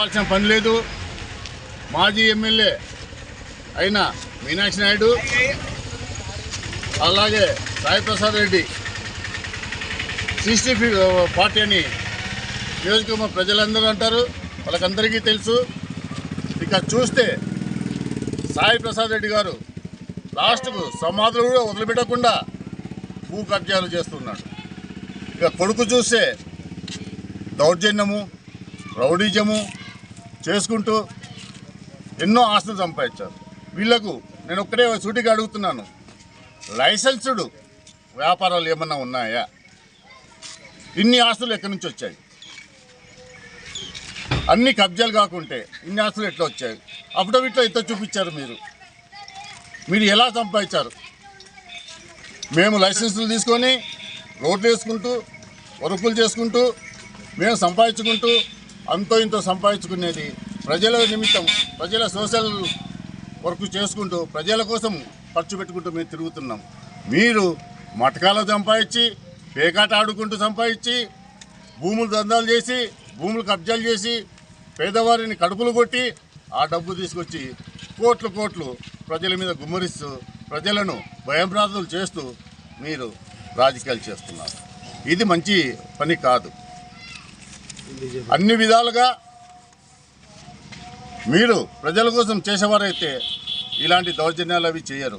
కావాల్సిన పని లేదు. మాజీ ఎమ్మెల్యే అయిన మీనాక్షి నాయుడు, అలాగే సాయి ప్రసాద్ రెడ్డి 60 పార్టీ అని నియోజకవర్గ ప్రజలందరూ అంటారు, వాళ్ళకందరికీ తెలుసు. ఇక చూస్తే సాయి ప్రసాద్ రెడ్డి గారు లాస్ట్కు సమాధులు కూడా వదిలిపెట్టకుండా భూ కబ్జాలు చేస్తున్నాడు. ఇక కొడుకు చూస్తే దౌర్జన్యము, రౌడీజము చేసుకుంటూ ఎన్నో ఆస్తులు సంపాదించారు. వీళ్లకు నేను ఒక్కడే సూటిగా అడుగుతున్నాను, లైసెన్స్డ్ వ్యాపారాలు ఏమన్నా ఉన్నాయా? ఇన్ని ఆస్తులు ఎక్కడి నుంచి వచ్చాయి? అన్ని కబ్జాలు కాకుంటే ఇన్ని ఆస్తులు ఎట్లా వచ్చాయి? అఫిడవిట్లో ఎంత చూపించారు? మీరు ఎలా సంపాదించారు? మేము లైసెన్సులు తీసుకొని రోడ్లు వేసుకుంటూ వర్కులు చేసుకుంటూ మేము సంపాదించుకుంటూ అంతో ఇంతో సంపాదించుకునేది ప్రజల నిమిత్తం, ప్రజల సోషల్ వర్క్ చేసుకుంటూ ప్రజల కోసం ఖర్చు పెట్టుకుంటూ మేము తిరుగుతున్నాం. మీరు మటకాలు సంపాదించి, పేకాట ఆడుకుంటూ సంపాదించి, భూములు దందాలు చేసి, భూములు కబ్జాలు చేసి, పేదవారిని కడుపులు కొట్టి ఆ డబ్బు తీసుకొచ్చి కోట్లు ప్రజల మీద గుమ్మరిస్తూ ప్రజలను భయభ్రాంతులు చేస్తూ మీరు రాజకీయాలు చేస్తున్నారు. ఇది మంచి పని కాదు. అన్ని విధాలుగా మీరు ప్రజల కోసం చేసేవారైతే ఇలాంటి దౌర్జన్యాలు అవి చేయరు.